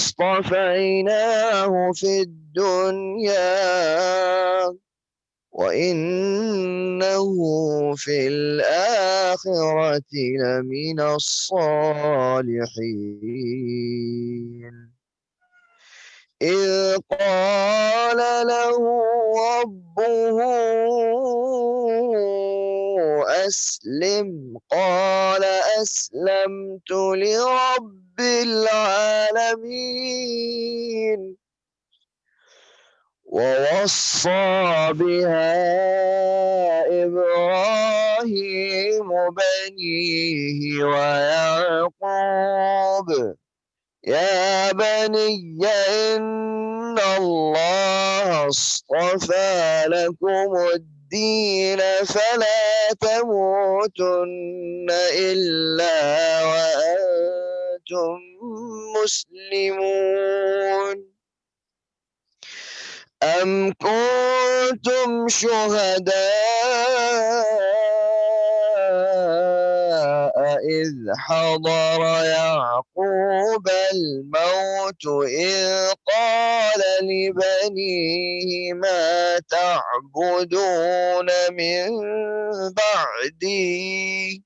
اصطفيناه في الدنيا وإنه في الآخرة لمن الصالحين إذ قال له ربه أسلم قال أسلمت لرب العالمين ووصى بها إبراهيم بنيه ويعقوب يا بني إن الله اصطفى لكم الدين فلا تموتن إلا وأنتم مسلمون أم كنتم شهداء إذ حضر يعقوب الموت إذ قال لبنيه ما تعبدون من بعدي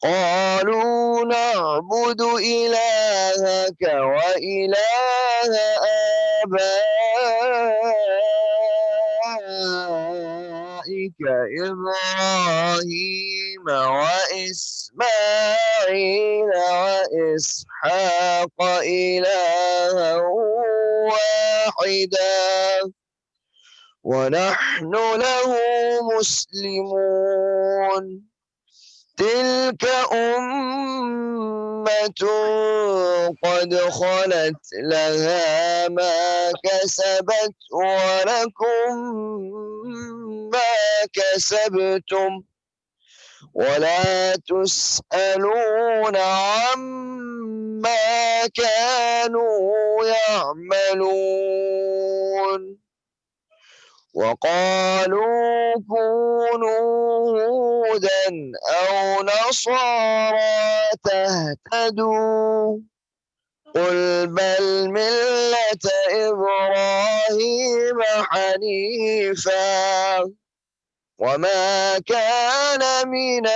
قالوا نعبد إلهك وإله آبائك إبراهيم وإسماعيل وإسحاق إلها واحدا ونحن له مسلمون تلك أمة قد خلت لها ما كسبت ولكم ما كسبتم ولا تسألون عما كانوا يعملون وقالوا كونوا هودا أو نصارى تهتدوا قل بل ملة إبراهيم حنيفا وما كان من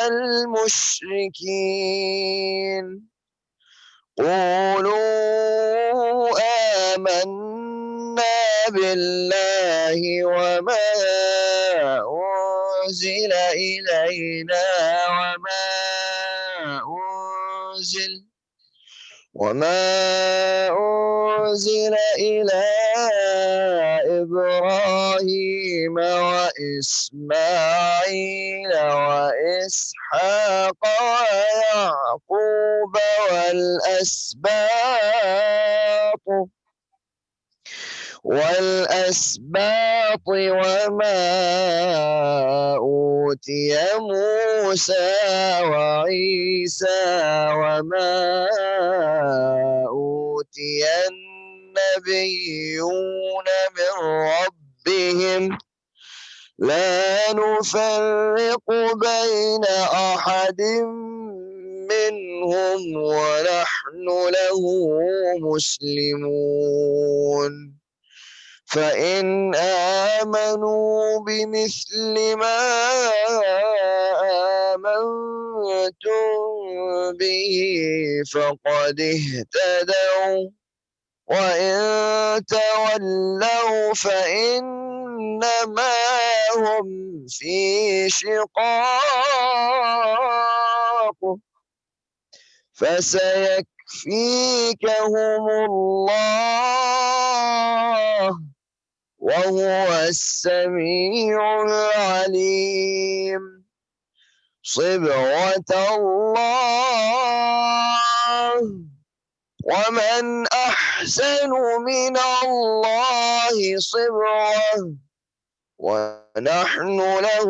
المشركين قولوا آمنا بالله وما أنزل إلينا وما أنزل إلى إبراهيم وإسماعيل وإسحاق ويعقوب والأسباط وما أوتي موسى وعيسى وما أوتي النبيون من ربهم لا نفرق بين أحد منهم ونحن له مسلمون فإن آمنوا بمثل ما آمنتم به فقد اهتدوا وإن تولوا فإنما هم في شقاق فسيكفيكهم الله وهو السميع العليم صبغة الله ومن أحسن من الله صبغة ونحن له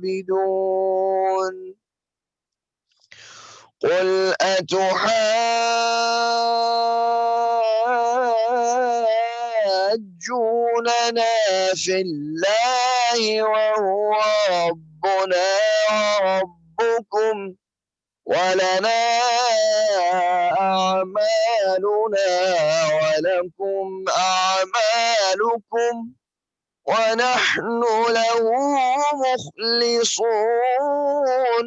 عابدون قل أتحاجوننا في الله وهو ربنا وربكم ولنا أعمالنا ولكم أعمالكم ونحن له مخلصون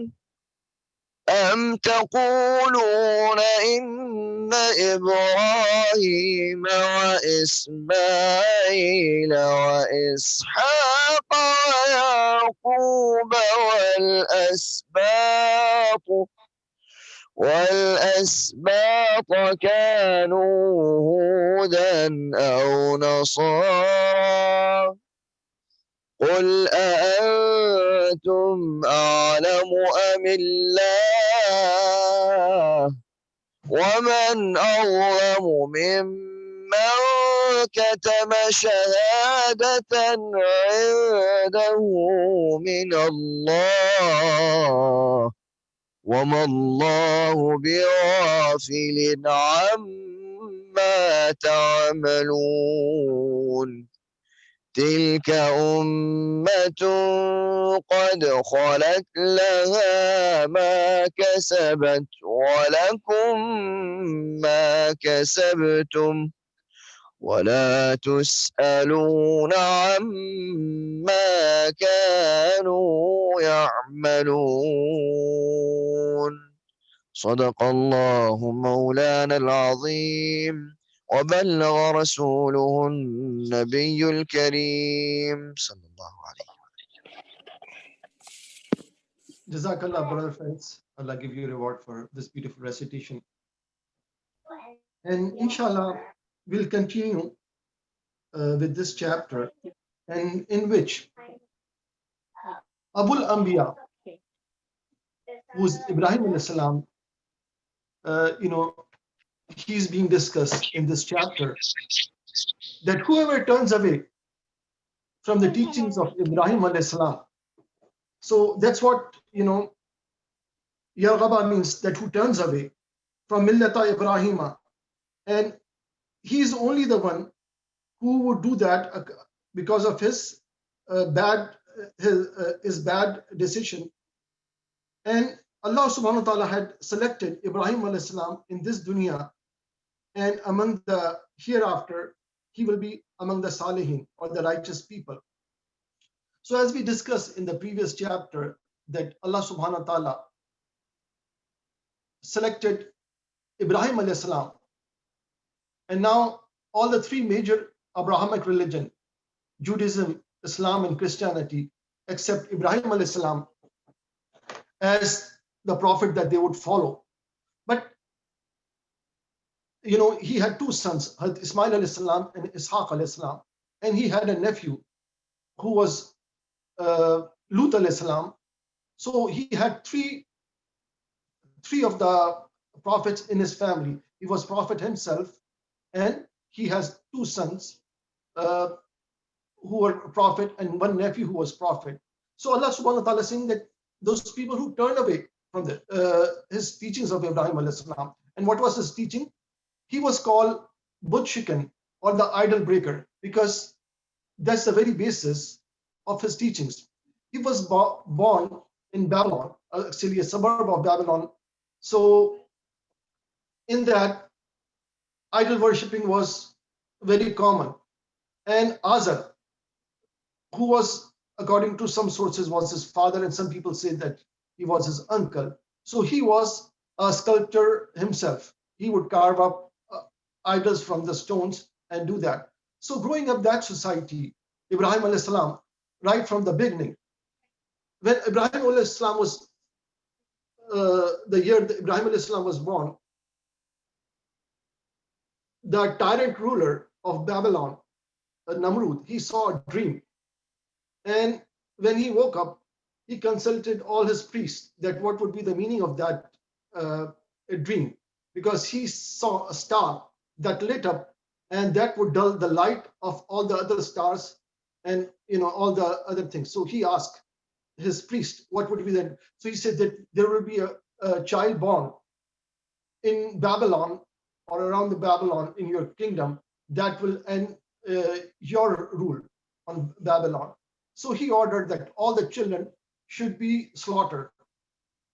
أم تقولون إن إبراهيم وإسماعيل وإسحاق ويعقوب والأسباط كانوا هودا أو نصارى قل أأنتم أعلم أم الله ومن أظلم ممن كتم شهادة عنده من الله وما الله بغافل عما تعملون تلك أمة قد خلت لها ما كسبت ولكم ما كسبتم ولا تسألون عما كانوا يعملون صدق الله مولانا العظيم وبلغ رسوله النبي الكريم صلى الله عليه Jazakallah, brother Faiz. Allah give you reward for this beautiful recitation. And inshallah, we'll continue with this chapter, and in which Abul Anbiya, who's Ibrahim alayhi salam, he's being discussed in this chapter, that whoever turns away from the teachings of Ibrahim alayhi salam, so that's what, Yarghaba means, that who turns away from Millata Ibrahima, and he's only the one who would do that because of his bad decision. And Allah subhanahu wa ta'ala had selected Ibrahim alayhi salam in this dunya, and among the hereafter he will be among the salihin, or the righteous people. So as we discussed in the previous chapter, that Allah subhanahu wa ta'ala selected Ibrahim alayhi salam, and now all the three major Abrahamic religion, Judaism, Islam and Christianity, accept Ibrahim alayhi salam as the prophet that they would follow. But he had two sons, Hazrat Ismail alayhi salam and Ishaq alayhi salam, and he had a nephew who was Lut alayhi salam. So he had three of the prophets in his family. He was prophet himself, and he has two sons who were prophet, and one nephew who was prophet. So Allah subhanahu wa ta'ala is saying that those people who turned away from his teachings of Ibrahim alayhi salam. And what was his teaching? He was called Butshikan, or the idol breaker, because that's the very basis of his teachings. He was born in Babylon, actually a suburb of Babylon. So in that, idol worshipping was very common. And Hazrat, who was, according to some sources, was his father, and some people say that he was his uncle. So he was a sculptor himself. He would carve up idols from the stones and do that. So growing up that society, Ibrahim alayhi salam, right from the beginning, when Ibrahim alayhi salam was, the year that Ibrahim alayhi salam was born, the tyrant ruler of Babylon, Namrud, he saw a dream. And when he woke up, he consulted all his priests that what would be the meaning of that dream, because he saw a star that lit up, and that would dull the light of all the other stars and all the other things. So he asked his priest what would be that. So he said that there will be a child born in Babylon, or around the Babylon in your kingdom, that will end your rule on Babylon. So he ordered that all the children should be slaughtered.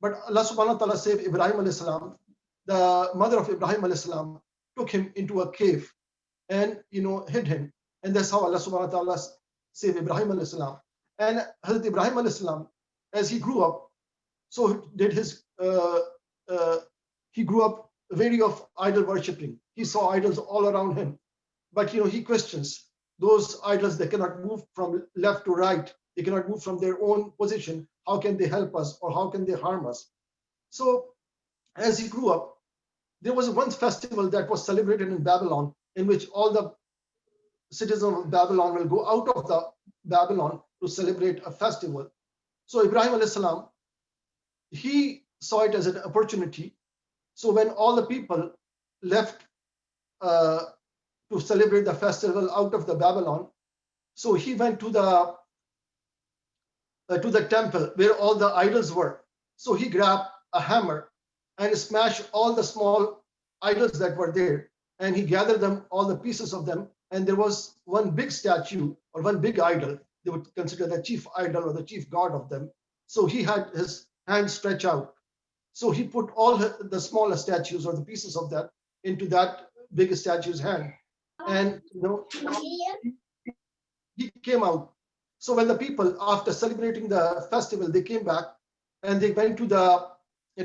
But Allah subhanahu wa ta'ala saved Ibrahim alayhi salam. The mother of Ibrahim alayhi salam took him into a cave and hid him. And that's how Allah subhanahu wa ta'ala saved Ibrahim alayhi salam. And Hazrat Ibrahim alayhi salam, as he grew up, so did his he grew up wary of idol worshipping. He saw idols all around him. But he questions those idols. They cannot move from left to right. They cannot move from their own position. How can they help us, or how can they harm us? So as he grew up, there was one festival that was celebrated in Babylon, in which all the citizens of Babylon will go out of the Babylon to celebrate a festival. So Ibrahim alayhi salam, he saw it as an opportunity. So when all the people left to celebrate the festival out of the Babylon, so he went to the temple where all the idols were. So he grabbed a hammer and smashed all the small idols that were there, and he gathered them, all the pieces of them, and there was one big statue or one big idol. They would consider the chief idol or the chief god of them. So he had his hand stretched out. So he put all the smaller statues or the pieces of that into that big statue's hand, and he came out. So when the people, after celebrating the festival, they came back and they went to the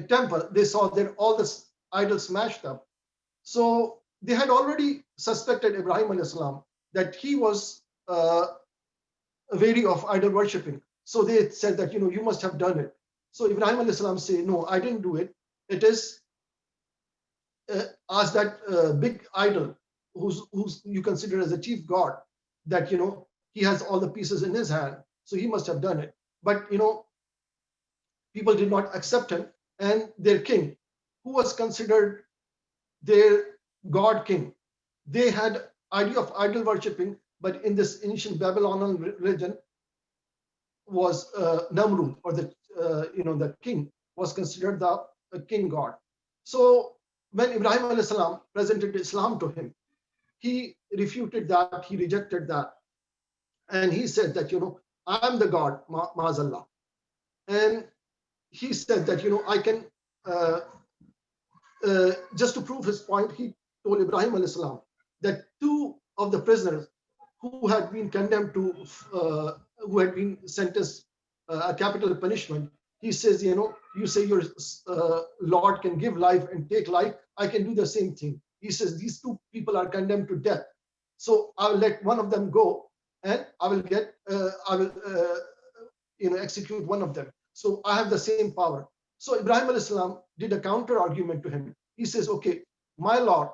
temple, they saw that all the idols smashed up. So they had already suspected Ibrahim alayhi salam that he was wary of idol worshipping. So they said that, you must have done it. So Ibrahim alayhi salam said, no, I didn't do it. It is as that big idol who's you consider as a chief god, that, he has all the pieces in his hand. So he must have done it. But, people did not accept him, and their king, who was considered their god king, they had idea of idol worshipping, but in this ancient Babylonian religion was Namrud, or the king was considered the king god. So when Ibrahim alayhi salam presented Islam to him, he refuted that, he rejected that, and he said that, I am the God, Ma'azallah. And he said that, I can, just to prove his point, he told Ibrahim alayhi salam that two of the prisoners who had been condemned to, who had been sentenced a capital punishment, he says, you say your Lord can give life and take life, I can do the same thing. He says, these two people are condemned to death. So I will let one of them go, and I will execute one of them. So I have the same power. So Ibrahim alayhi salam did a counter argument to him. He says, okay, my Lord,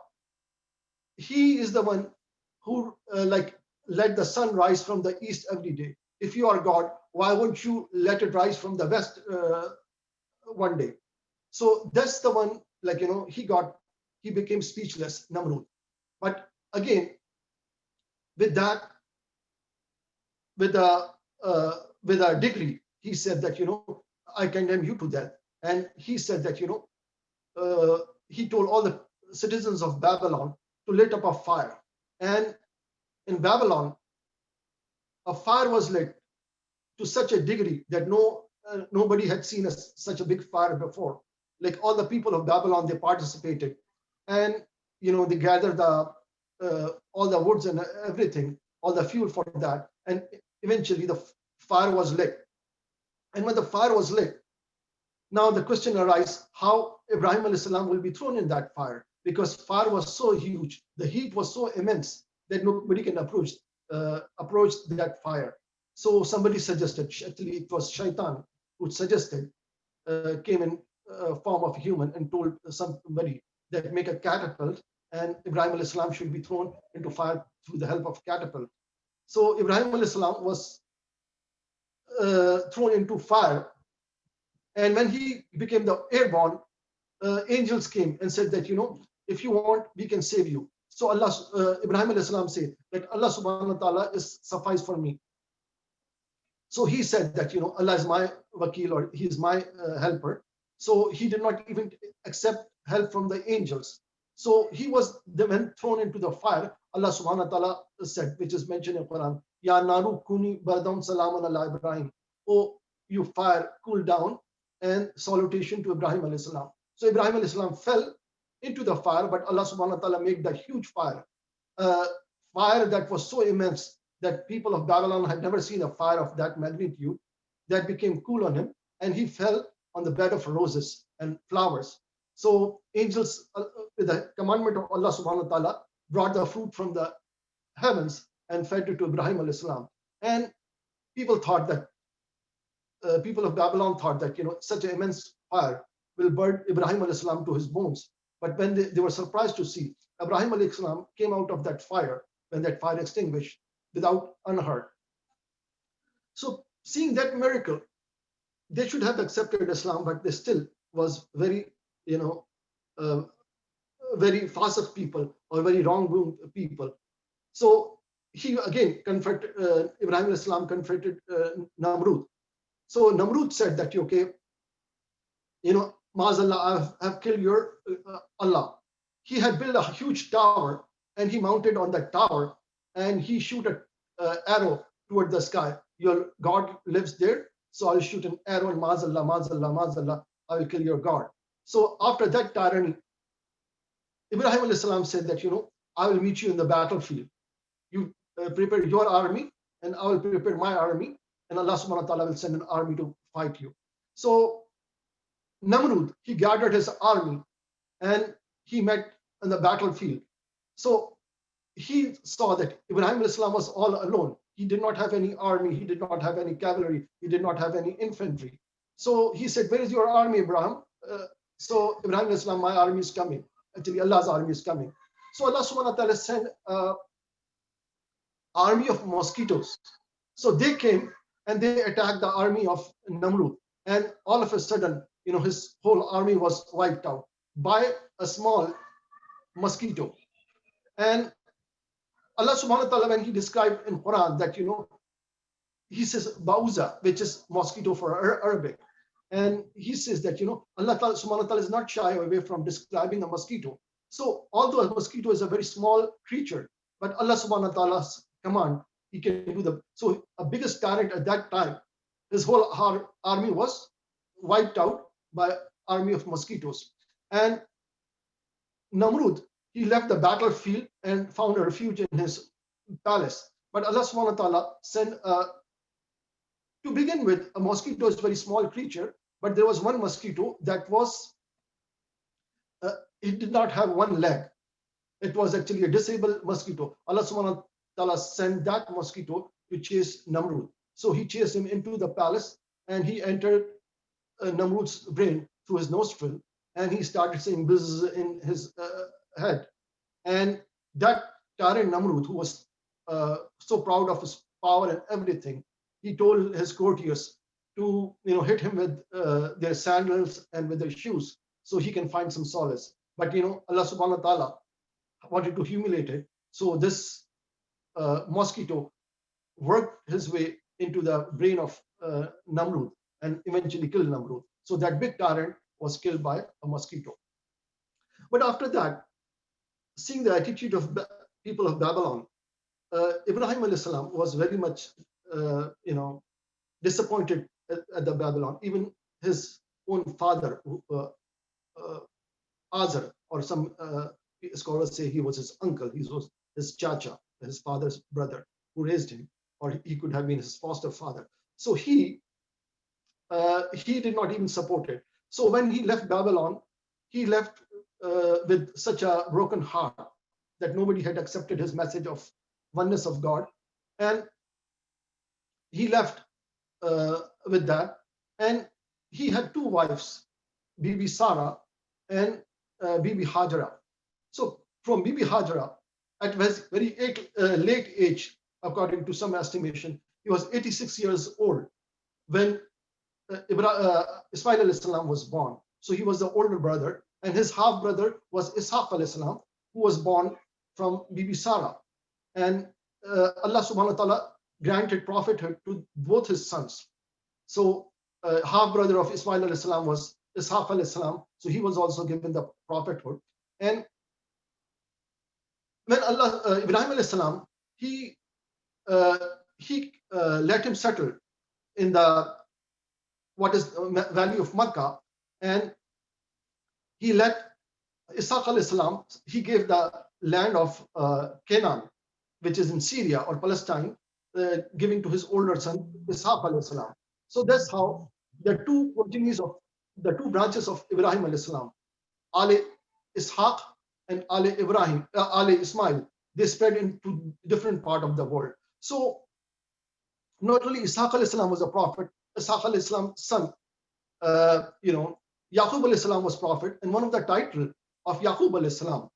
he is the one who let the sun rise from the east every day. If you are God, why won't you let it rise from the west one day? So that's the one, he became speechless, Namrud. But again, with a degree, he said that, I condemn you to death. And he said that, he told all the citizens of Babylon to lit up a fire. And in Babylon, a fire was lit to such a degree that nobody had seen such a big fire before. Like all the people of Babylon, they participated, and they gathered all the woods and everything, all the fuel for that, and eventually the fire was lit. And when the fire was lit, now the question arises how Ibrahim alayhi salam will be thrown in that fire, because fire was so huge, the heat was so immense that nobody can approach that fire. So somebody suggested, actually it was Shaitan who suggested, came in form of a human and told somebody that make a catapult, and Ibrahim alayhi salam should be thrown into fire through the help of catapult. So Ibrahim alayhi salam was thrown into fire, and when he became the airborne, angels came and said that, if you want, we can save you. So Ibrahim alayhi salam said that Allah subhanahu wa ta'ala is suffice for me. So he said that, Allah is my wakil, or he is my helper. So he did not even accept help from the angels. So he was then thrown into the fire. Allah subhanahu wa ta'ala said, which is mentioned in Quran, Ya naru kuni bardan salaman ala Ibrahim. Oh, you fire, cool down and salutation to Ibrahim alayhi salam. So Ibrahim alayhi salam fell into the fire, but Allah subhanahu wa ta'ala made that huge fire, fire that was so immense that people of Babylon had never seen a fire of that magnitude, that became cool on him, and he fell on the bed of roses and flowers. So angels, with the commandment of Allah subhanahu wa ta'ala, brought the fruit from the heavens and fed it to Ibrahim alayhi salam. And people thought that, people of Babylon thought that, such an immense fire will burn Ibrahim alayhi salam to his bones. But when they were surprised to see Ibrahim alayhi salam came out of that fire, when that fire extinguished, without unhurt. So seeing that miracle, they should have accepted Islam, but they still was very, very fasiq people or very wrong people. So he again confronted, Ibrahim alayhi salam confronted Namrud. So Namrud said that, okay, Maazallah, I have killed your Allah. He had built a huge tower, and he mounted on that tower, and he shoot an arrow toward the sky. Your God lives there, so I'll shoot an arrow, and Maazallah, Maazallah, Maazallah, I will kill your God. So after that tyranny, Ibrahim alayhi salam said that, I will meet you in the battlefield. You prepare your army, and I will prepare my army, and Allah subhanahu wa ta'ala will send an army to fight you. So Namrud, he gathered his army, and he met on the battlefield. So he saw that Ibrahim alayhi salam was all alone. He did not have any army, he did not have any cavalry, he did not have any infantry. So he said, where is your army, Ibrahim? So Ibrahim alayhi salam, my army is coming. Actually, Allah's army is coming. So Allah subhanahu wa ta'ala sent an army of mosquitoes. So they came and they attacked the army of Namrud. And all of a sudden, his whole army was wiped out by a small mosquito. And Allah subhanahu wa ta'ala, when he described in Quran that, he says Bauza, which is mosquito for Arabic. And he says that, Allah subhanahu wa ta'ala is not shy away from describing a mosquito. So although a mosquito is a very small creature, but Allah subhanahu wa ta'ala's command, he can do so a biggest tyrant at that time, his whole army was wiped out by army of mosquitoes. And Namrud, he left the battlefield and found a refuge in his palace. But Allah subhanahu wa ta'ala sent, to begin with, a mosquito is a very small creature, but there was one mosquito that was, it did not have one leg. It was actually a disabled mosquito. Allah subhanahu wa ta'ala sent that mosquito to chase Namrud. So he chased him into the palace, and he entered Namrud's brain through his nostril, and he started saying buzz in his head. And that tyrant Namrud, who was so proud of his power and everything, he told his courtiers to hit him with their sandals and with their shoes so he can find some solace. But Allah subhanahu wa ta'ala wanted to humiliate it. So this mosquito worked his way into the brain of Namrud and eventually killed Namrud. So that big tyrant was killed by a mosquito. But after that, seeing the attitude of people of Babylon, Ibrahim alayhi salam was very much disappointed at the Babylon. Even his own father, Azar, or some scholars say he was his uncle, he was his chacha, his father's brother who raised him, or he could have been his foster father. So he did not even support it. So when he left Babylon, he left with such a broken heart that nobody had accepted his message of oneness of God. And he left with that. And he had two wives, Bibi Sarah and Bibi Hajara. So from Bibi Hajara, at very late age, according to some estimation, he was 86 years old when Ismail alayhi salam was born. So he was the older brother, and his half brother was Ishaq alayhi salam, who was born from Bibi Sarah. And Allah subhanahu wa ta'ala granted prophethood to both his sons. So half brother of Ismail alayhi salam was Ishaq alayhi salam, so he was also given the prophethood. And when Ibrahim alayhi salam, he let him settle in the what is the valley of Makkah, and he let Ishaq alayhi salam, he gave the land of Canaan, which is in Syria or Palestine, giving to his older son Ishaq alayhi salam. So that's how the two progenies of the two branches of Ibrahim alayhi salam, Ali Ishaq and Ali Ibrahim, Ali Ismail, they spread into different part of the world. So not only Ishaq alayhi salam was a prophet, Ishaq alayhi salam's son, Yaqub alayhi salam was prophet, and one of the title of Yaqub alayhi salam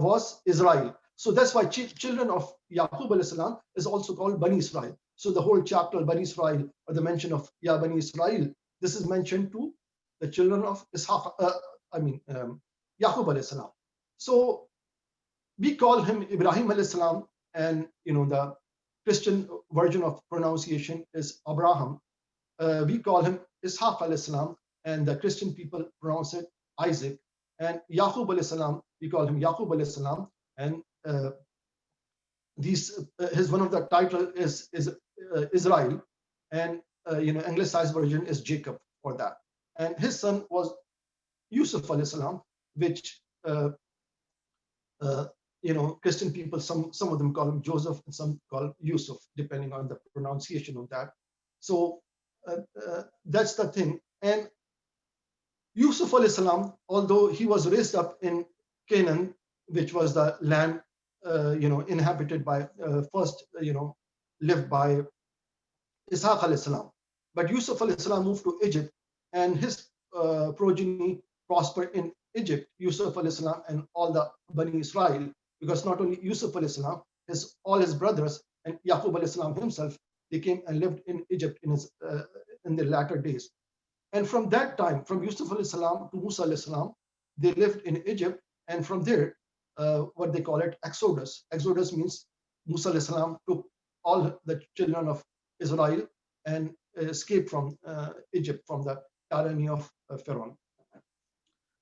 was Israel. So that's why children of Yaqub alayhi salam is also called Bani Israel. So the whole chapter Bani Israel, or the mention of Ya Bani Israel, this is mentioned to the children of Ishaq, Yaqub alayhi salam. So we call him Ibrahim alayhi salam, and the Christian version of pronunciation is Abraham. We call him Ishaq alayhi salam, and the Christian people pronounce it Isaac. And Yaqub alayhi salam, we call him Yaqub alayhi salam, and his one of the title is Israel, and anglicized version is Jacob for that. And his son was Yusuf alayhi salam, which Christian people, some of them call him Joseph and some call him Yusuf, depending on the pronunciation of that. So that's the thing. And Yusuf alayhi salam, although he was raised up in Canaan, which was the land inhabited by first lived by Ishaq alayhi salam, but Yusuf alayhi salam moved to Egypt, and his progeny prospered in Egypt, Yusuf alayhi salam and all the Bani Israel, because not only Yusuf alayhi salam, all his brothers and Yaqub alayhi salam himself, they came and lived in Egypt in the latter days. And from that time, from Yusuf alayhi salam to Musa alayhi salam, they lived in Egypt, and from there, what they call it, Exodus. Exodus means Musa alayhi salam took all the children of Israel and escaped from Egypt, from the tyranny of Pharaoh.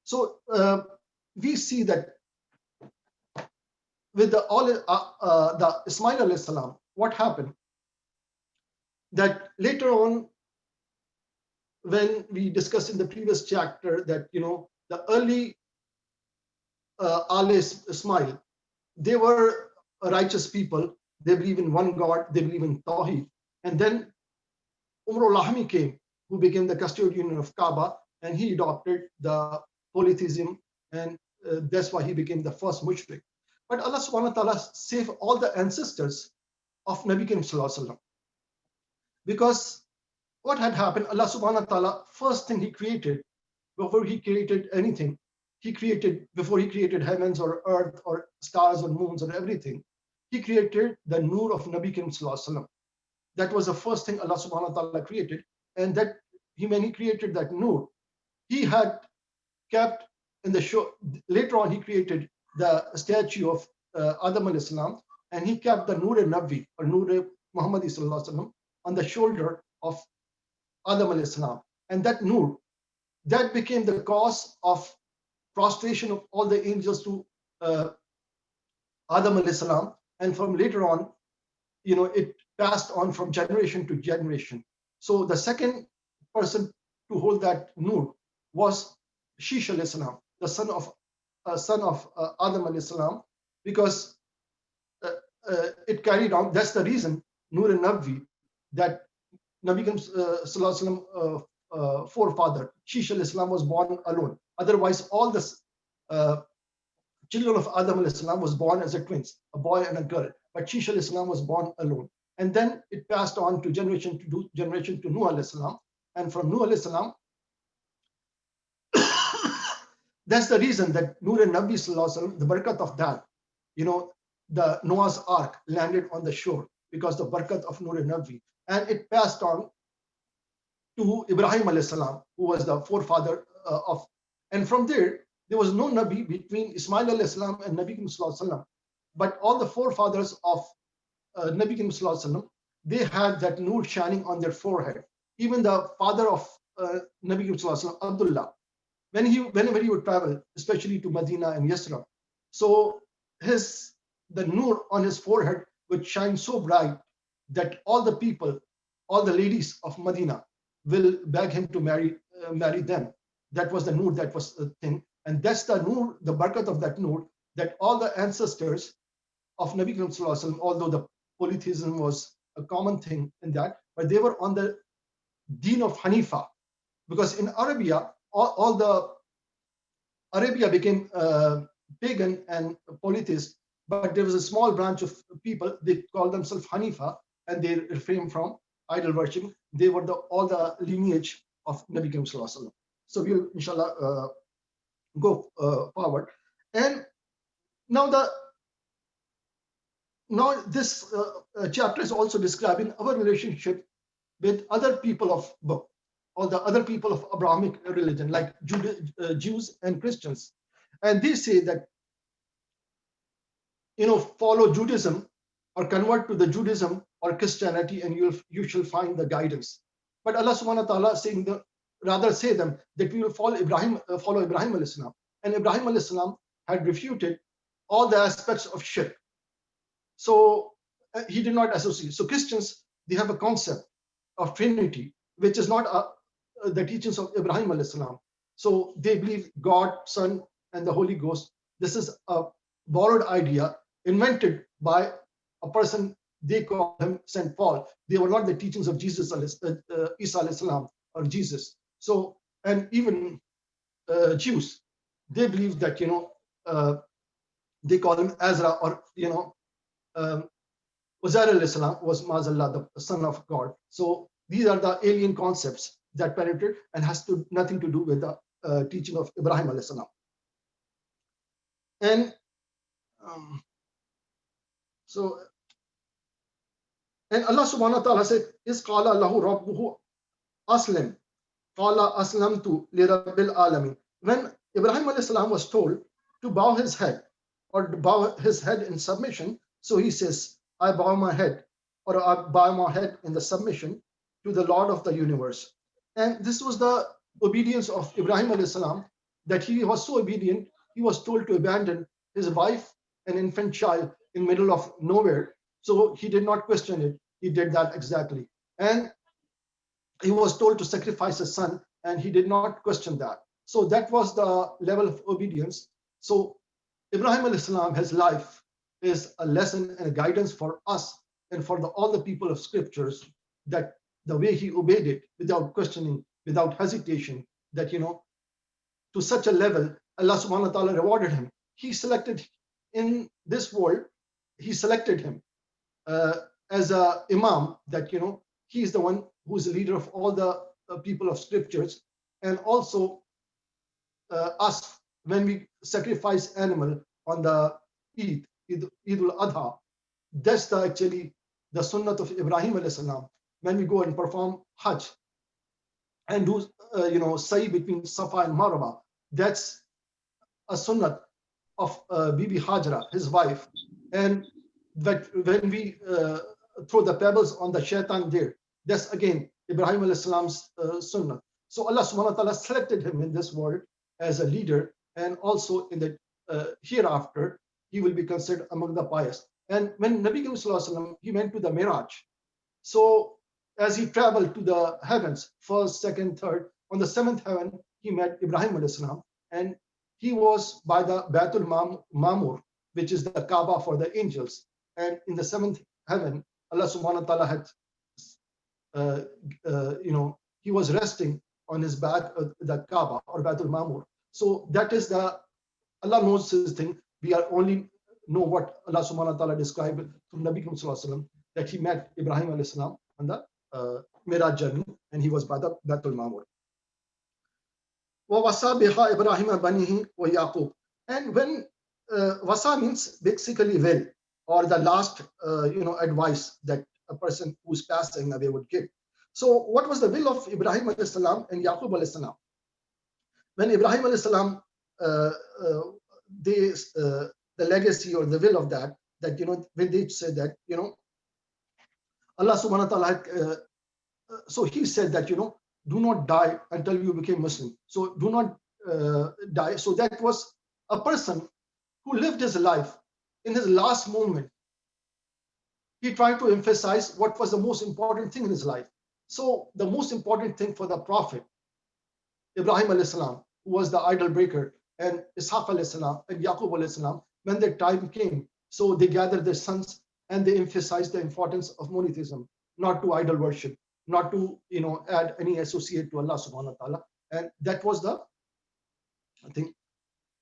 So we see that with the Ismail alayhi salam, what happened? That later on, when we discussed in the previous chapter that the early Ali Ismail, they were righteous people. They believe in one God. They believe in Tawheed. And then Umar al-Lahmi came, who became the custodian of Kaaba, and he adopted the polytheism, and that's why he became the first mushrik. But Allah subhanahu wa ta'ala saved all the ancestors of Nabi Karim sallallahu alaihi wasallam, because what had happened, Allah subhanahu wa ta'ala, first thing he created, before he created anything, before he created heavens or earth or stars or moons or everything, he created the nur of Nabi Karim sallallahu alaihi wasallam. That was the first thing Allah subhanahu wa ta'ala created. And that when he created that nur, he had kept in the show. Later on, he created the statue of Adam alayhi salam, and he kept the nur-e-Nabi or nur-e-Muhammadi sallallahu alaihi wasallam on the shoulder of Adam alayhi salam. And that nur, that became the cause of prostration of all the angels to Adam alayhi salam. And from later on, it passed on from generation to generation. So the second person to hold that nur was Shish alayhi salam, the son of Adam alayhi salam, because it carried on. That's the reason Nur al-Nabi, that Nabi Karim sallallahu alaihi wasallam forefather Shish alayhi salam was born alone. Otherwise, all the children of Adam alayhi salam was born as a twins, a boy and a girl. But Shish alayhi salam was born alone. And then it passed on to generation to Nuh alayhi salam. And from Nuh alayhi salam, that's the reason that Nur al-Nabi sallallahu alaihi wasallam, the barakat of that, the Noah's Ark landed on the shore because the barakat of Nur al-Nabi. And it passed on to Ibrahim alayhi salam, who was the forefather of. And from there was no Nabi between Ismail alayhi salam and Nabi Karim sallallahu alaihi wasallam. But all the forefathers of Nabi Karim sallallahu alaihi wasallam, they had that nur shining on their forehead. Even the father of Nabi Karim sallallahu alaihi wasallam, Abdullah, whenever he would travel, especially to Medina and Yasrib, so the nur on his forehead would shine so bright that all the people, all the ladies of Medina, will beg him to marry them. That was the noor, that was the thing. And that's the noor, the barakat of that noor, that all the ancestors of Nabi Karim Sallallahu Alaihi Wasallam, although the polytheism was a common thing in that, but they were on the deen of Hanifa. Because in Arabia, all the Arabia became pagan and polytheist, but there was a small branch of people, they called themselves Hanifa, and they refrained from idol worship. They were all the lineage of Nabi Karim Sallallahu Alaihi Wasallam. So we'll inshallah go forward. And now this chapter is also describing our relationship with other people of book, or the other people of Abrahamic religion, like Jews and Christians. And they say that, follow Judaism or convert to the Judaism or Christianity, and you shall find the guidance. But Allah subhanahu wa ta'ala saying rather say them that we will follow Ibrahim alayhi salam. And Ibrahim alayhi salam had refuted all the aspects of shirk. So he did not associate. So Christians, they have a concept of Trinity, which is not the teachings of Ibrahim alayhi salam. So they believe God, Son, and the Holy Ghost. This is a borrowed idea invented by a person, they call him St. Paul. They were not the teachings of Jesus, Isa alayhi salam, or Jesus. So, and even Jews, they believe that, they call him Ezra, or, Uzair alayhi salam was Mazallah, the son of God. So these are the alien concepts that penetrate and has nothing to do with the teaching of Ibrahim alayhi salam. And and Allah subhanahu wa ta'ala said, Is qala lahu rabbuhu aslim. Qala aslamtu li rabbil alamin. When Ibrahim alayhi salam was told to bow his head, or to bow his head in submission, so he says, I bow my head, or I bow my head in the submission to the Lord of the universe. And this was the obedience of Ibrahim alayhi salam, that he was so obedient, he was told to abandon his wife and infant child in middle of nowhere. So he did not question it. He did that exactly. And he was told to sacrifice his son, and he did not question that. So that was the level of obedience. So Ibrahim alayhi salam, his life is a lesson and a guidance for us and for all the people of scriptures, that the way he obeyed it without questioning, without hesitation, that, to such a level, Allah subhanahu wa ta'ala rewarded him. He selected in this world, he selected him as a imam, that, he is the one who is the leader of all the people of scriptures. And also us, when we sacrifice animal on the Eid al-Adha, that's actually the sunnat of Ibrahim alayhi salam. When we go and perform Hajj and do sa'i between Safa and Marwa, that's a sunnat of Bibi Hajra, his wife. And that when we throw the pebbles on the shaitan there, that's again Ibrahim alayhi salam's sunnah. So Allah subhanahu wa ta'ala selected him in this world as a leader, and also in the hereafter he will be considered among the pious. And when Nabi Karim Sallallahu Alaihi Wasallam, he went to the Miraj, so as he traveled to the heavens, first, second, third, on the seventh heaven he met Ibrahim alayhi salam, and he was by the Baitul Mamur, which is the Kaaba for the angels. And in the seventh heaven, Allah subhanahu wa ta'ala had he was resting on his back, the Kaaba or Baitul Mamur. So that is Allah knows his thing. We are only know what Allah subhanahu wa ta'ala described through Nabi Sallallahu Alaihi Wasallam, that he met Ibrahim alayhi salam on the Miraj journey, and he was by the Baitul Mamur. وَوَصَى بِهَا إِبْرَاهِيمَ بَنِيهِ وَيَعْقُوبَ. And when wasa means basically will, or the last advice that a person who's passing away would give. So what was the will of Ibrahim alayhi salam and Yaqub alayhi salam? When Ibrahim alayhi salam, the legacy or the will of that when they said that Allah subhanahu wa ta'ala so he said that do not die until you became Muslim. So do not die. So that was a person who lived his life in his last moment. He tried to emphasize what was the most important thing in his life. So the most important thing for the Prophet, Ibrahim alayhi salam, who was the idol breaker, and Ishaq alayhi salam and Yaqub alayhi salam, when their time came, so they gathered their sons and they emphasized the importance of monotheism, not to idol worship, not to add any associate to Allah subhanahu wa ta'ala. And that was the thing.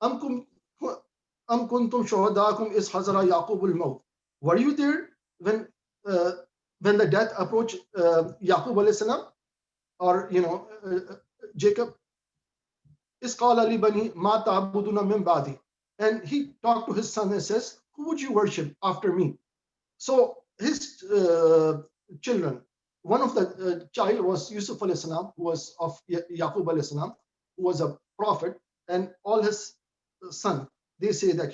Am kuntum shuhadaakum is hazara Yaqub al-maut. Were you there when the death approached Yaqub alayhi salam, or Jacob? Is qala li bani ma ta'buduna min ba'di. And he talked to his son and says, who would you worship after me? So his children, one of the child was Yusuf alayhi salam, who was of Yaqub alayhi salam, who was a prophet, and all his son, they say that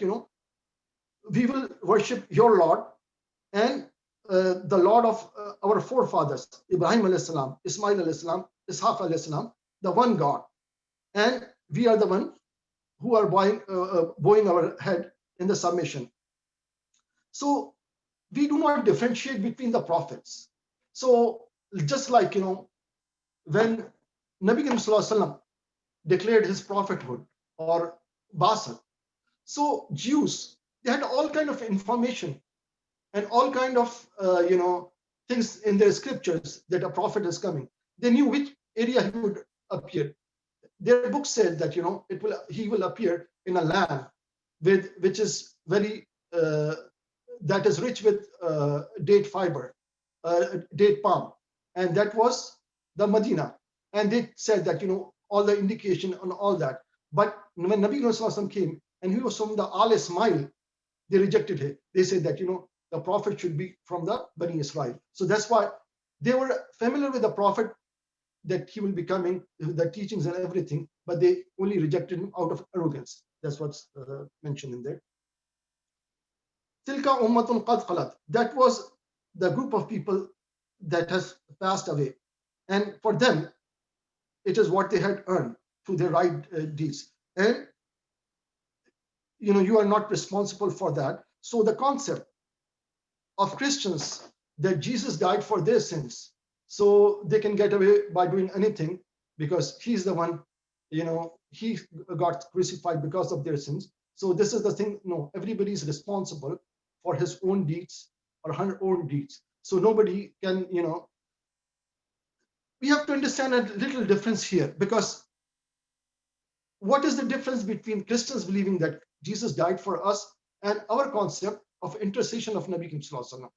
we will worship your Lord and the Lord of our forefathers, Ibrahim alayhi salam, Ismail alayhi salam, Ishaq alayhi salam, the one God, and we are the one who are bowing our head in the submission. So we do not differentiate between the prophets. So just like when Nabi Karim Sallallahu Alaihi Wasallam declared his prophethood or Basal, so Jews, they had all kind of information and all kind of things in their scriptures that a prophet is coming. They knew which area he would appear. Their book said that he will appear in a land which is very that is rich with date fiber, date palm, and that was the Medina. And they said that all the indication on all that. But when Nabi Muhammad came and he was from the Al Ismail, they rejected it. They said that the prophet should be from the Bani Israel. So that's why they were familiar with the prophet, that he will be coming, the teachings and everything, but they only rejected him out of arrogance. That's what's mentioned in there. Tilka ummatun qad khalat. That was the group of people that has passed away, and for them, it is what they had earned through their right deeds. And you are not responsible for that. So the concept of Christians that Jesus died for their sins, so they can get away by doing anything because he's the one, he got crucified because of their sins. So this is the thing. No, everybody is responsible for his own deeds or her own deeds. So nobody can, we have to understand a little difference here, because what is the difference between Christians believing that Jesus died for us and our concept of intercession of Nabi Sallallahu Alaihi Wasallam?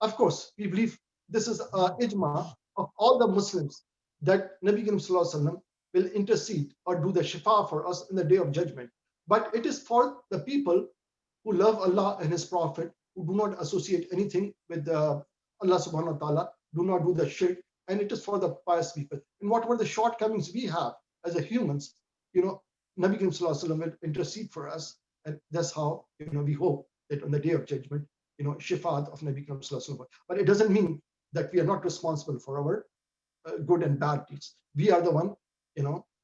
Of course, we believe this is ijma of all the Muslims that Nabi Sallallahu Alaihi Wasallam will intercede or do the shifa for us in the day of judgment. But it is for the people who love Allah and His Prophet, who do not associate anything with Allah subhanahu wa ta'ala, do not do the shirk, and it is for the pious people. And whatever the shortcomings we have as a humans, Nabi Sallallahu Alaihi Wasallam will intercede for us, and that's how we hope that on the day of judgment, shifaat of Nabi Sallallahu Alaihi Wasallam. But it doesn't mean that we are not responsible for our good and bad deeds. We are the one,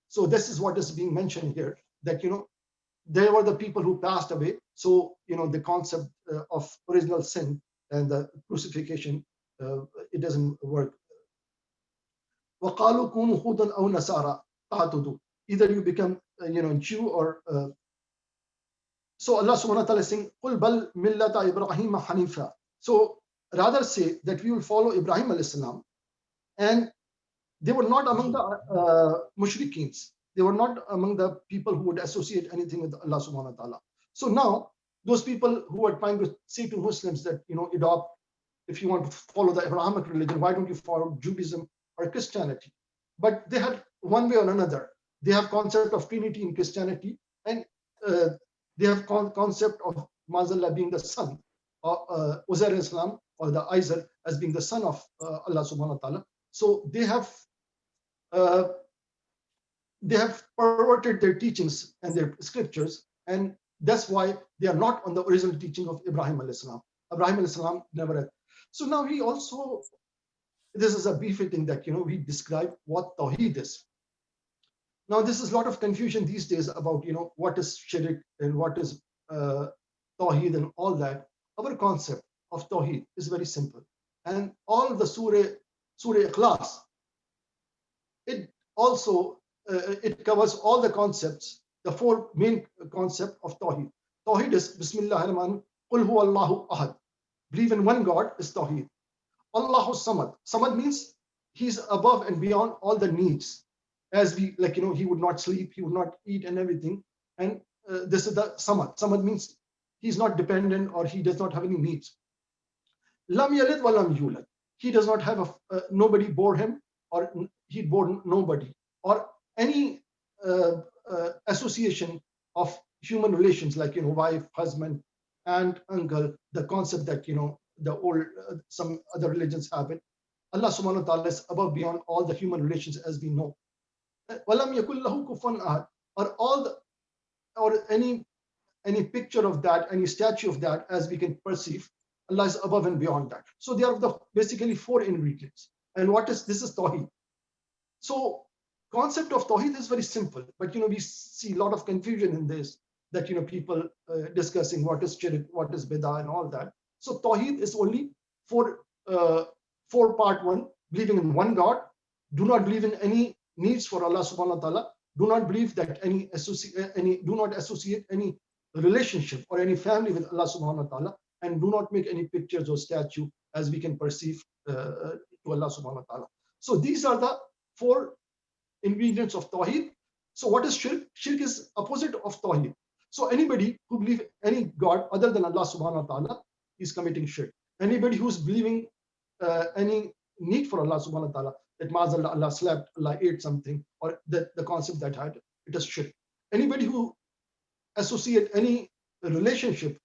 So this is what is being mentioned here, that they were the people who passed away. So the concept of original sin and the crucifixion, it doesn't work. وَقَالُوا كُونُوا هُودًا أَوْ نَصَارَىٰ تَهْتَدُوا. Either you become Jew or so Allah subhanahu wa ta'ala is saying, قُلْ بَلْ مِلَّةَ إِبْرَاهِيمَ حَنِيفًا. So rather say that we will follow Ibrahim alayhi salam, and they were not among the mushrikeens. They were not among the people who would associate anything with Allah subhanahu wa ta'ala. So now those people who are trying to say to Muslims that adopt, if you want to follow the Abrahamic religion, why don't you follow Judaism or Christianity? But they had one way or another. They have concept of Trinity in Christianity, and they have concept of Mazallah being the son, or Uzair Islam, or the Isaac as being the son of Allah subhanahu wa ta'ala. So they have perverted their teachings and their scriptures, and that's why they are not on the original teaching of Ibrahim alayhi salam. Ibrahim alayhi salam never had. So now we also, this is a befitting that we describe what Tawheed is. Now this is a lot of confusion these days about what is shirk and what is Tawheed and all that. Our concept of Tawheed is very simple, and all the Surah Ikhlas, it also it covers all the concepts, the four main concepts of Tawheed. Tawheed is Bismillah ar-Rahman, Qul huwa Allahu ahad. Believe in one God is Tawheed. Allahu Samad. Samad means he's above and beyond all the needs. As we, like, he would not sleep, he would not eat and everything. And this is the Samad. Samad means he's not dependent or he does not have any needs. Lam yalid wa lam yulad. He does not have nobody bore him, or he bore nobody, or any association of human relations like wife, husband, aunt, uncle. The concept that the old some other religions have it. Allah subhanahu wa ta'ala is above beyond all the human relations as we know. Walam yakul lahu kufuwan ahad, or any picture of that, any statue of that, as we can perceive. Allah is above and beyond that. So there are basically four ingredients. And this is Tawheed. So concept of Tawheed is very simple, but we see a lot of confusion in this, that people discussing what is shirk, what is bid'ah and all that. So Tawheed is only four part. One, believing in one God. Do not believe in any needs for Allah subhanahu wa ta'ala. Do not believe that do not associate any relationship or any family with Allah subhanahu wa ta'ala, and do not make any pictures or statue as we can perceive to Allah subhanahu wa ta'ala. So these are the four ingredients of Tawheed. So what is shirk? Shirk is opposite of Tawheed. So anybody who believes any God other than Allah subhanahu wa ta'ala is committing shirk. Anybody who's believing any need for Allah subhanahu wa ta'ala, that Ma'azallah, Allah slept, Allah ate something, or the concept that had, it is shirk. Anybody who associate any relationship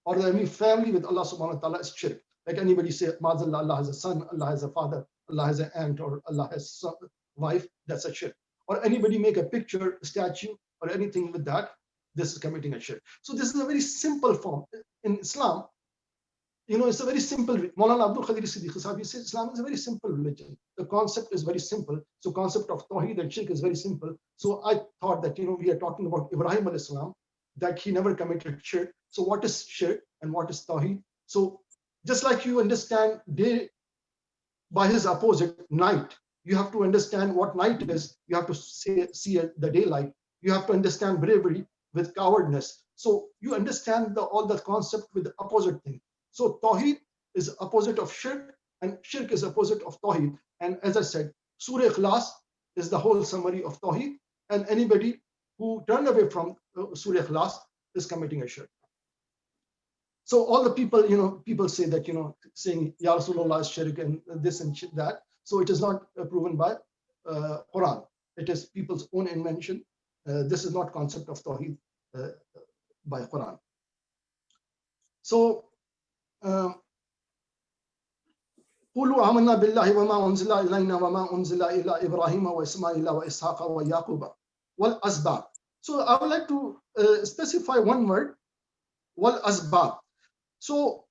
or any family with Allah subhanahu wa ta'ala is shirk. Like anybody say, Ma'azallah, Allah has a son, Allah has a father, Allah has an aunt, or Allah has a wife, that's a shirk. Or anybody make a picture, a statue, or anything with that, this is committing a shirk. So this is a very simple form. In Islam, it's a very simple. Maulana Abdul Siddiqi Saheb, he says Islam is a very simple religion. The concept is very simple. So concept of Tawheed and Shirk is very simple. So I thought that, we are talking about Ibrahim alayhi salam, that he never committed shirk. So what is shirk and what is Tawheed? So just like you understand day by his opposite, night, you have to understand what night is. You have to see the daylight. You have to understand bravery with cowardness. So you understand all the concept with the opposite thing. So Tawheed is opposite of Shirk, and Shirk is opposite of Tawheed. And as I said, Surah Ikhlas is the whole summary of Tawheed. And anybody who turned away from Surah Ikhlas is committing a Shirk. So all the people, people say that, saying Ya Rasulullah is Shirk and this and that. So it is not proven by Quran. It is people's own invention. This is not concept of Tawheed by Quran. So قولوا آمنا بالله وما أنزل إلينا وما أنزل إلى إبراهيم وإسماعيل وإسحاق ويعقوب والأسباط. So I would like to specify one word, والأسباط. So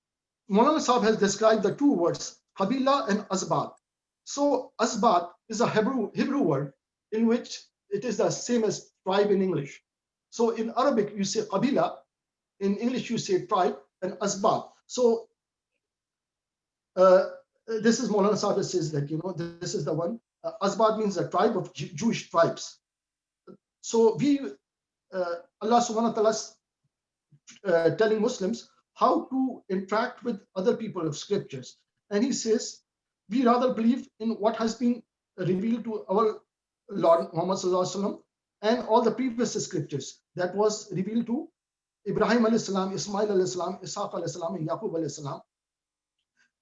Maulana Sahib has described the two words, Qabila and Asbat. So Asbat is a Hebrew word in which it is the same as tribe in English. So in Arabic you say Qabila, in English you say tribe, and Asbat. So this is Maulana Sahib says that, this is the one. Asbat means a tribe of Jewish tribes. So Allah subhanahu wa ta'ala is telling Muslims how to interact with other people of scriptures. And he says, we rather believe in what has been revealed to our Lord Muhammad sallallahu alaihi wasallam and all the previous scriptures that was revealed to Ibrahim alayhi salam, Ismail alayhi salam, Ishaq alayhi salam, and Yaqub alayhi salam,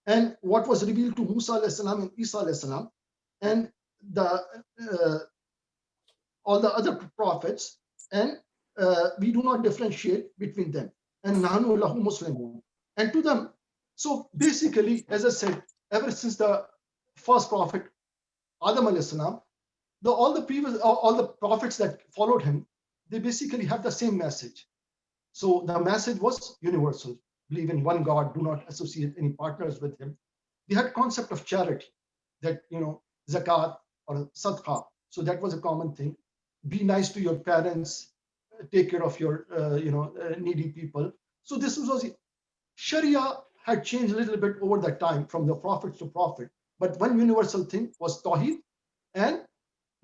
and what was revealed to Musa alayhi salam and Isa alayhi salam, and all the other prophets, and we do not differentiate between them. And nahnu lahu muslimun. And to them, so basically, as I said, ever since the first prophet Adam alayhi salam, all the prophets that followed him, they basically have the same message. So the message was universal. Believe in one God, do not associate any partners with him. They had concept of charity, that, zakat or sadaqah. So that was a common thing. Be nice to your parents, take care of your, needy people. So this was, Sharia had changed a little bit over that time from the prophet to prophet. But one universal thing was Tawheed and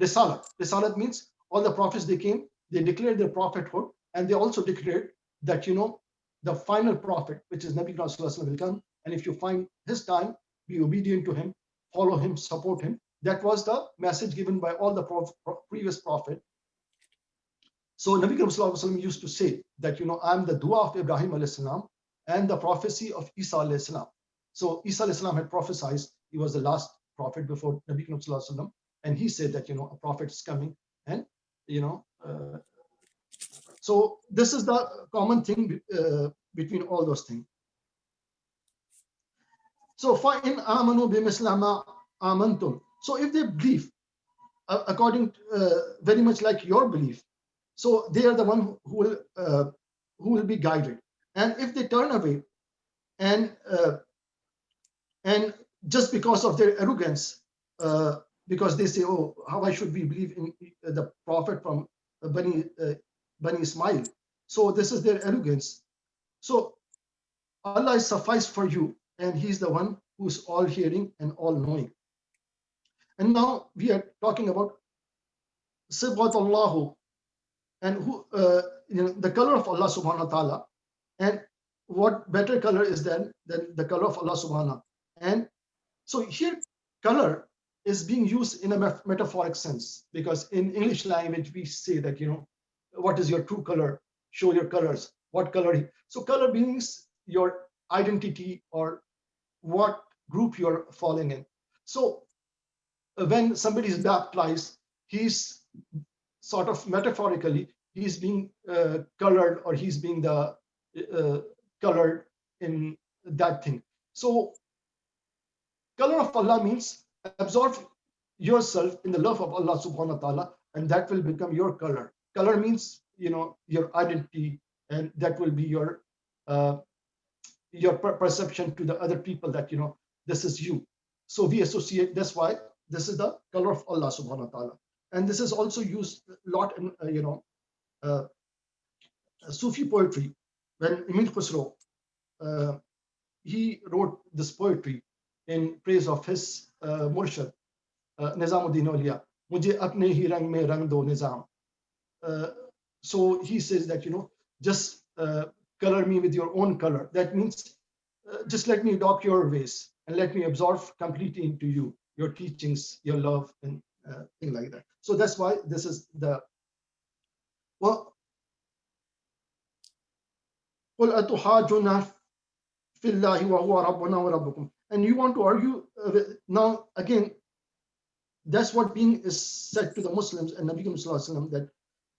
Risalat. Risalat means all the prophets, they came, they declared their prophethood, and they also declared that, the final prophet, which is Nabi Sallallahu will come, and if you find his time, be obedient to him, follow him, support him. That was the message given by all the previous prophet. So Nabi Sallallahu used to say that, I'm the dua of Ibrahim alayhi salam and the prophecy of Isa alayhi salam. So Isa alayhi salam had prophesied, he was the last prophet before Nabi Sallallahu, and he said that, a prophet is coming, and so this is the common thing between all those things. So فَإِنْ آمَنُوا بِمِثْلَ مَا آمَنْتُمْ. So if they believe according very much like your belief, so they are the one who will be guided. And if they turn away and just because of their arrogance, because they say, oh, how I should we believe in the prophet from Bani Ismail? So this is their arrogance. So Allah is suffice for you, and He's the one who's all hearing and all knowing. And now we are talking about Sibghat Allahu, and who the color of Allah subhanahu wa ta'ala. And what better color is than the color of Allah subhanahu. And so here color is being used in a metaphoric sense, because in English language we say that, what is your true color? Show your colors. What color? So color means your identity or what group you're falling in. So when somebody is baptized, he's sort of metaphorically, he's being colored, or he's being the colored in that thing. So color of Allah means absorb yourself in the love of Allah subhanahu wa ta'ala, and that will become your color. Color means, your identity, and that will be your perception to the other people that, this is you. So we associate, that's why this is the color of Allah subhanahu wa ta'ala. And this is also used a lot in, Sufi poetry. When Imam Khusro, he wrote this poetry in praise of his Murshid, Nizamuddin Awliya, Mujhe apne hi rang mein rang do nizam. So he says that, just color me with your own color. That means just let me adopt your ways and let me absorb completely into you, your teachings, your love, and things like that. So that's why this is the, well, قُلْ أَتُحَاجُّونَ فِي اللَّهِ وَهُوَ رَبُّنَا وَرَبُّكُمْ. And you want to argue now again, that's what being is said to the Muslims and Nabi Sallallahu Alaihi Wasallam, that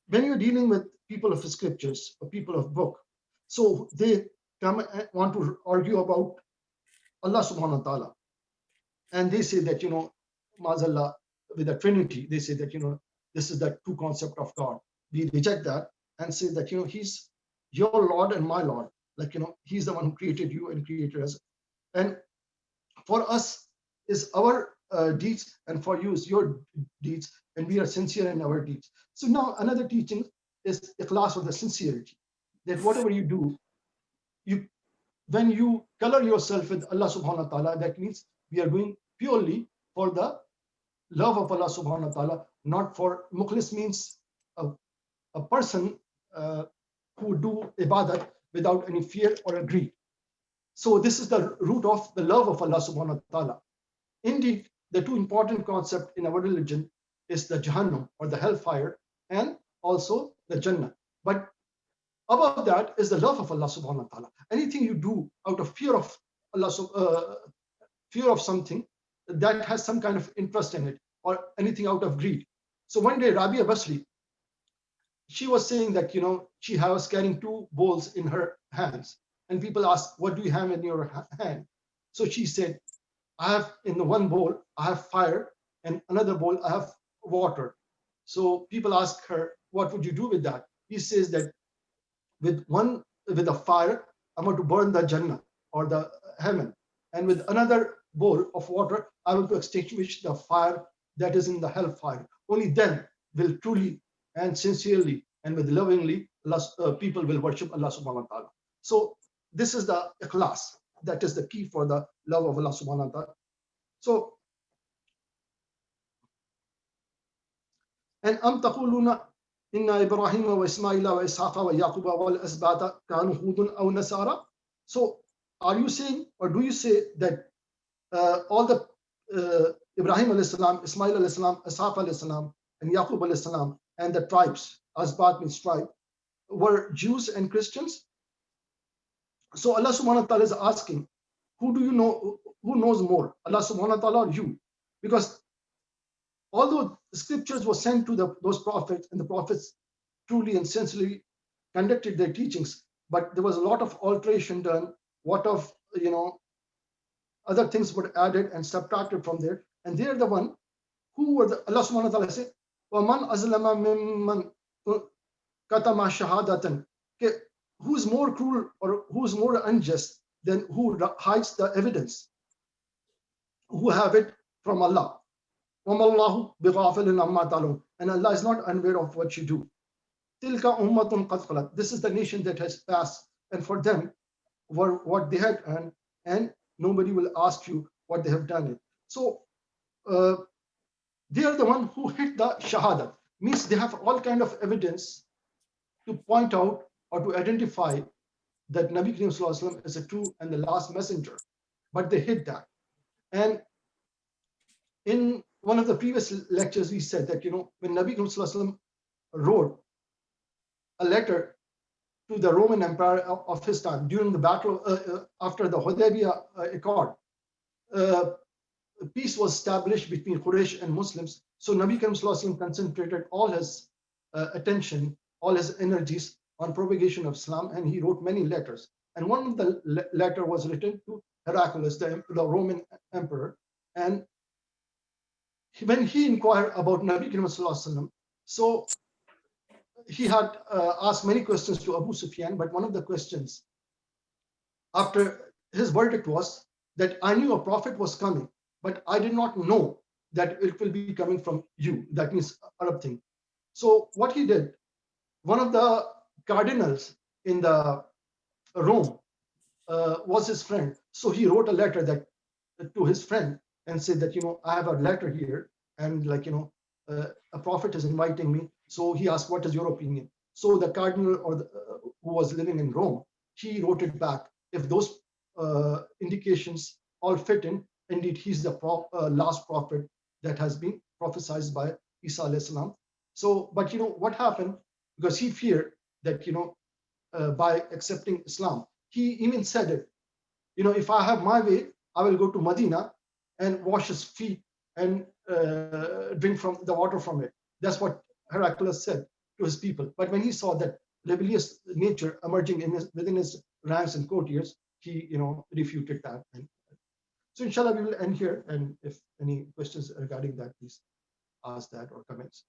when you're dealing with people of the scriptures or people of book, so they come and want to argue about Allah subhanahu wa ta'ala, and they say that, Mazallah, with the Trinity, they say that, this is the true concept of God. We reject that and say that, He's your Lord and my Lord. Like, He's the one who created you and created us. And for us is our deeds, and for you is your deeds, and we are sincere in our deeds. So now another teaching is ikhlas, or the sincerity, that whatever you do, when you color yourself with Allah subhanahu wa ta'ala, that means we are doing purely for the love of Allah subhanahu wa ta'ala, not for mukhlis, means a person who do ibadat without any fear or greed. So this is the root of the love of Allah subhanahu wa ta'ala. Indeed, the two important concepts in our religion is the Jahannam, or the hellfire, and also the Jannah. But above that is the love of Allah subhanahu wa ta'ala. Anything you do out of fear of Allah, fear of something that has some kind of interest in it, or anything out of greed. So one day Rabia Basri, she was saying that, she was carrying two bowls in her hands, and people asked, what do you have in your hand? So she said, I have in the one bowl, I have fire, and another bowl, I have water. So people ask her, what would you do with that? He says that with a fire, I'm going to burn the Jannah, or the heaven. And with another bowl of water, I will to extinguish the fire that is in the hellfire. Only then will truly and sincerely and with lovingly people will worship Allah subhanahu wa ta'ala. So this is the ikhlas. That is the key for the love of Allah subhanahu wa ta'ala. So And am taquluna inna Ibrahim wa Ismaila wa Ishaqa wa Yaquba wal asbata kanu hudun aw nasara. So are you saying, or do you say that all the Ibrahim alayhi salam, Ismail alayhi salam, Ishaq alayhi salam, and Yaqub alayhi salam, and the tribes, Asbat means tribe, were Jews and Christians? So Allah subhanahu wa ta'ala is asking, who do you know, who knows more, Allah subhanahu wa ta'ala or you? Because although the scriptures were sent to those prophets, and the prophets truly and sincerely conducted their teachings, but there was a lot of alteration done, what of, other things were added and subtracted from there, and they're the one who were Allah subhanahu wa ta'ala said, وَمَنْ أَظْلَمَ مِمَّنْ كَتَمَ شَهَادَةً, who's more cruel or who's more unjust than who hides the evidence, who have it from Allah. وَمَا اللَّهُ بِغَافِلٍ عَمَّا تَعْمَلُونَ, and Allah is not unaware of what you do. تِلْكَ أُمَّةٌ قَدْ خَلَتْ, this is the nation that has passed, and for them were what they had earned, and nobody will ask you what they have done it. So they are the one who hit the shahada, means they have all kind of evidence to point out or to identify that Nabi Karim Sallallahu Alaihi Wasallam is a true and the last messenger, but they hid that. And in one of the previous lectures we said that when Nabi Karim Sallallahu Alaihi Wasallam wrote a letter to the Roman Empire of his time during the battle after the Hudaybiyah Accord, peace was established between Quraysh and Muslims. So Nabi Karim Sallallahu Alaihi Wasallam concentrated all his attention, all his energies on propagation of Islam, and he wrote many letters. And one of the letter was written to Heraclius, the Roman emperor. And when he inquired about Nabi Karim Sallallahu Alaihi Wasallam, so he had asked many questions to Abu Sufyan, but one of the questions after his verdict was that I knew a prophet was coming, but I did not know that it will be coming from you. That means Arab thing. So what he did, one of the cardinals in the Rome was his friend. So he wrote a letter that to his friend and said that I have a letter here, and a prophet is inviting me. So he asked, what is your opinion? So the cardinal who was living in Rome, he wrote it back. If those indications all fit in, indeed he's the last prophet that has been prophesied by Isa alayhi salam. So, but what happened? Because he feared that by accepting Islam, he even said it. If I have my way, I will go to Medina and wash his feet and drink from the water from it. That's what Heraclius said to his people. But when he saw that rebellious nature emerging within his ranks and courtiers, he refuted that. And so inshallah we will end here, and if any questions regarding that, please ask that or comments.